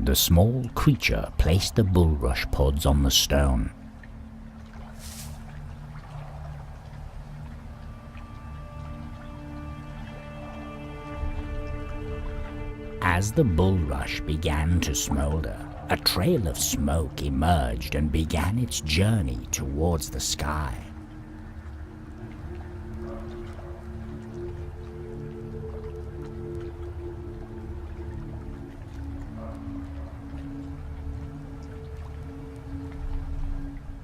The small creature placed the bulrush pods on the stone. As the bulrush began to smolder, a trail of smoke emerged and began its journey towards the sky.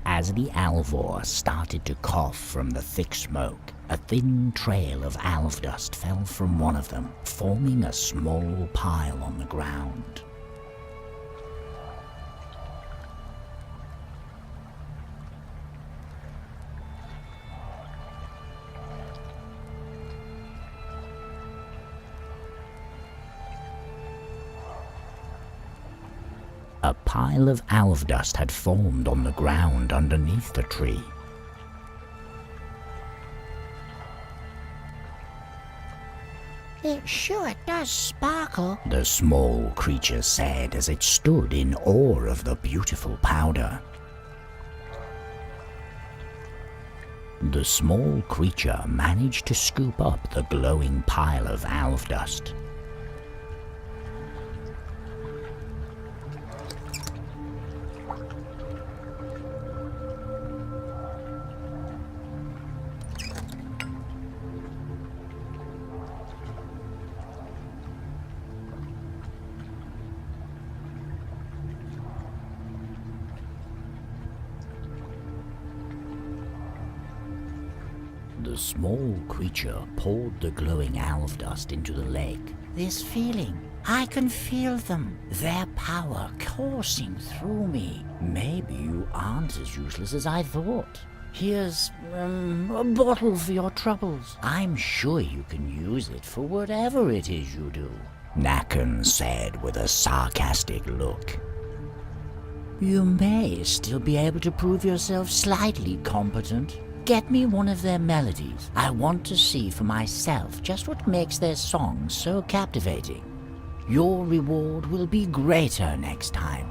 As the alvor started to cough from the thick smoke, a thin trail of alv dust fell from one of them, forming a small pile on the ground. A pile of alv dust had formed on the ground underneath the tree. It sure does sparkle, the small creature said as it stood in awe of the beautiful powder. The small creature managed to scoop up the glowing pile of alv dust. The small creature poured the glowing alv dust into the lake. this feeling. I can feel them, their power coursing through me. Maybe you aren't as useless as I thought. Here's a bottle for your troubles. I'm sure you can use it for whatever it is you do, Nakken said with a sarcastic look. You may still be able to prove yourself slightly competent. Get me one of their melodies. I want to see for myself just what makes their songs so captivating. Your reward will be greater next time.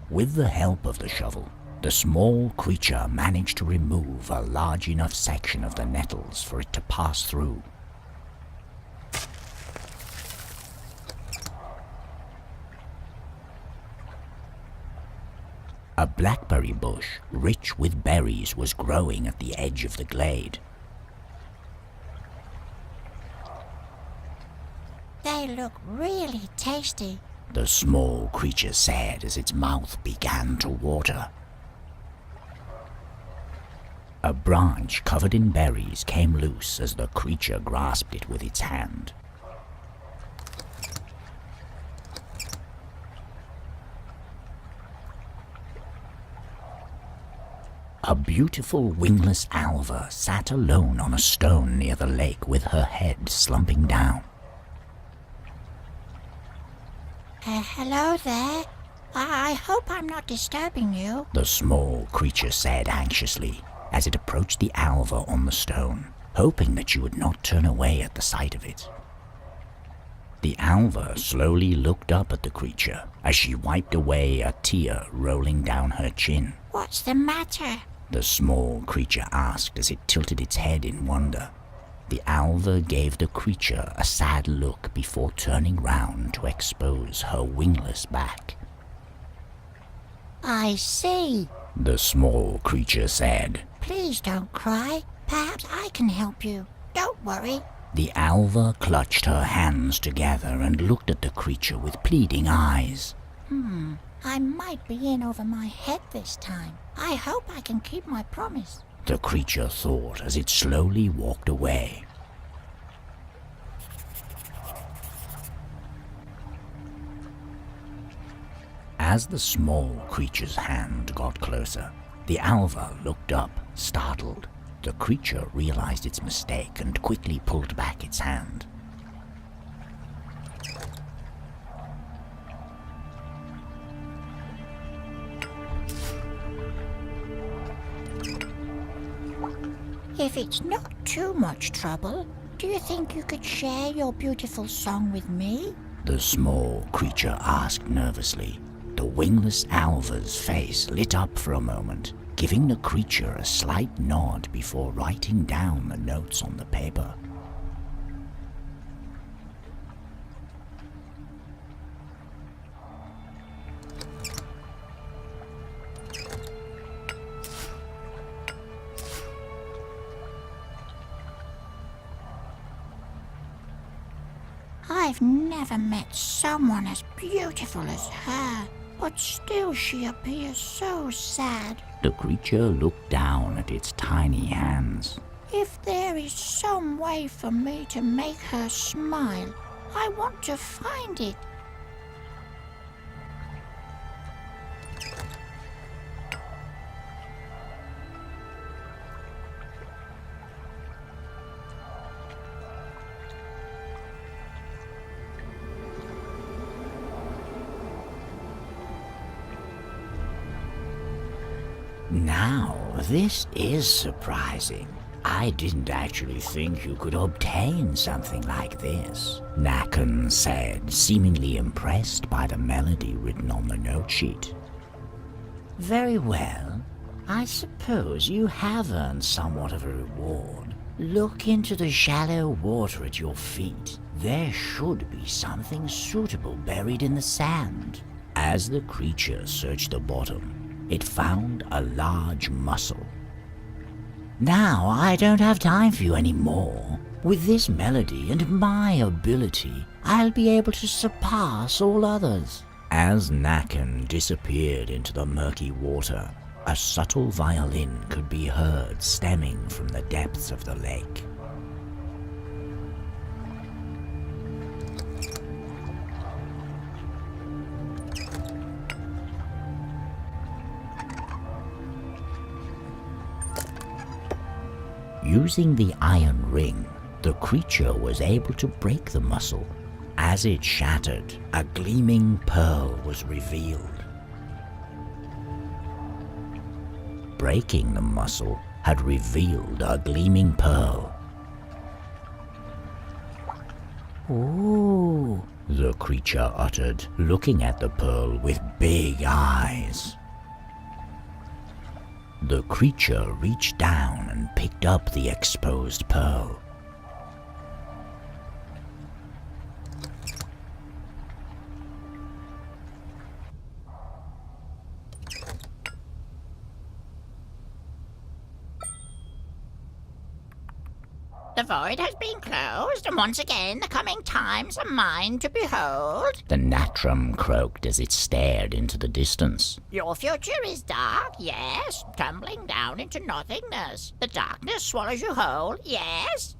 With the help of the shovel, the small creature managed to remove a large enough section of the nettles for it to pass through. A blackberry bush, rich with berries, was growing at the edge of the glade. They look really tasty, the small creature said as its mouth began to water. A branch covered in berries came loose as the creature grasped it with its hand. A beautiful wingless alva sat alone on a stone near the lake with her head slumping down. Hello there. I hope I'm not disturbing you, the small creature said anxiously as it approached the alva on the stone, hoping that she would not turn away at the sight of it. The alva slowly looked up at the creature as she wiped away a tear rolling down her chin. What's the matter? The small creature asked as it tilted its head in wonder. The alva gave the creature a sad look before turning round to expose her wingless back. I see, the small creature said. Please don't cry. Perhaps I can help you. Don't worry. The alva clutched her hands together and looked at the creature with pleading eyes. I might be in over my head this time. I hope I can keep my promise, the creature thought as it slowly walked away. As the small creature's hand got closer, the Alva looked up, startled. The creature realized its mistake and quickly pulled back its hand. If it's not too much trouble, do you think you could share your beautiful song with me? The small creature asked nervously. The wingless Alva's face lit up for a moment, giving the creature a slight nod before writing down the notes on the paper. I've never met someone as beautiful as her, but still she appears so sad. The creature looked down at its tiny hands. If there is some way for me to make her smile, I want to find it. Now, this is surprising. I didn't actually think you could obtain something like this, Nakan said, seemingly impressed by the melody written on the note sheet. Very well. I suppose you have earned somewhat of a reward. Look into the shallow water at your feet. There should be something suitable buried in the sand. As the creature searched the bottom, it found a large mussel. Now I don't have time for you anymore. With this melody and my ability, I'll be able to surpass all others. As Nakan disappeared into the murky water, a subtle violin could be heard stemming from the depths of the lake. Using the iron ring, the creature was able to break the mussel. As it shattered, a gleaming pearl was revealed. Breaking the mussel had revealed a gleaming pearl. Ooh, the creature uttered, looking at the pearl with big eyes. The creature reached down and picked up the exposed pearl. the void has been closed, and once again the coming times are mine to behold. The natrum croaked as it stared into the distance. Your future is dark, yes, tumbling down into nothingness. The darkness swallows you whole, yes.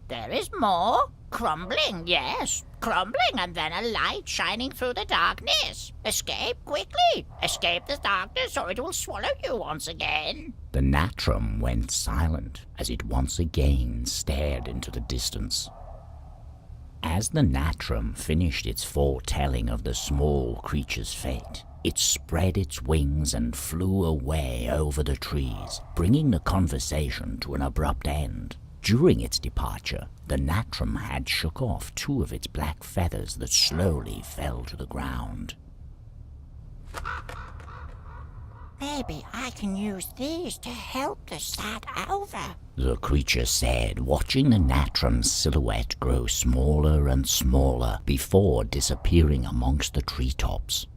There is more. Crumbling, yes. Crumbling, and then a light shining through the darkness. Escape quickly. Escape the darkness, or it will swallow you once again. The natrum went silent as it once again stared into the distance. As the natrum finished its foretelling of the small creature's fate, it spread its wings and flew away over the trees, bringing the conversation to an abrupt end. During its departure, the natrum had shook off 2 of its black feathers that slowly fell to the ground. Maybe I can use these to help the sad Alva, the creature said, watching the natrum's silhouette grow smaller and smaller before disappearing amongst the treetops.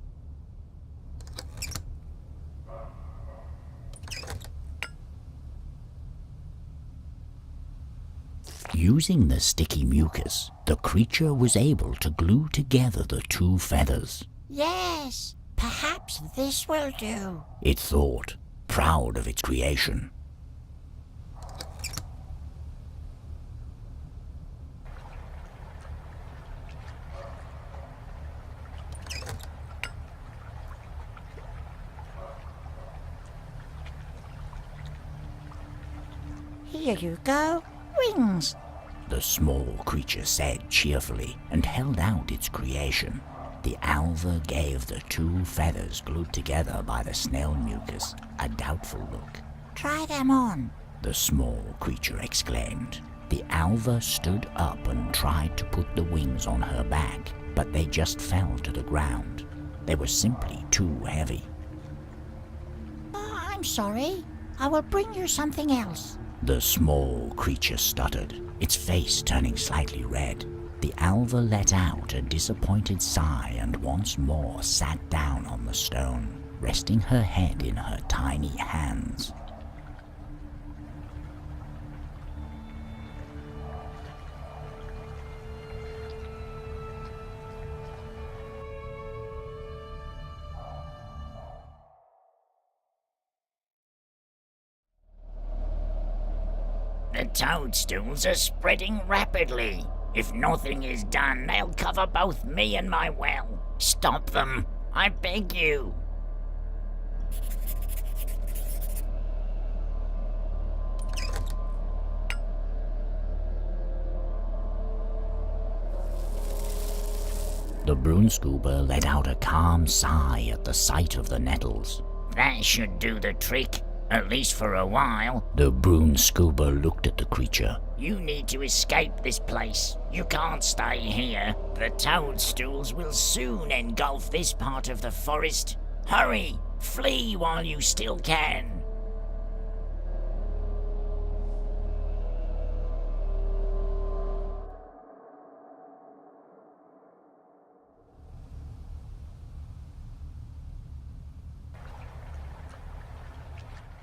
Using the sticky mucus, the creature was able to glue together the 2 feathers. Yes, perhaps this will do, it thought, proud of its creation. Here you go. Wings. The small creature said cheerfully and held out its creation. The alva gave the two feathers glued together by the snail mucus a doubtful look. Try them on. The small creature exclaimed. The alva stood up and tried to put the wings on her back, but they just fell to the ground. They were simply too heavy. Oh, I'm sorry. I will bring you something else. The small creature stuttered, its face turning slightly red. The alva let out a disappointed sigh and once more sat down on the stone, resting her head in her tiny hands. The toadstools are spreading rapidly. If nothing is done, they'll cover both me and my well. Stop them, I beg you. The broomscooper let out a calm sigh at the sight of the nettles. That should do the trick, at least for a while. The broomscooper looked at the creature. You need to escape this place. You can't stay here. The toadstools will soon engulf this part of the forest. Hurry! Flee while you still can.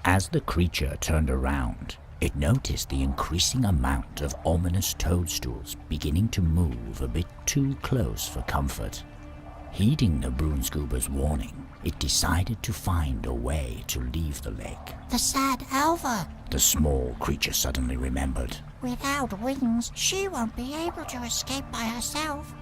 As the creature turned around, it noticed the increasing amount of ominous toadstools beginning to move a bit too close for comfort. Heeding the broomscooper's warning, it decided to find a way to leave the lake. The sad alva. The small creature suddenly remembered. Without wings, she won't be able to escape by herself.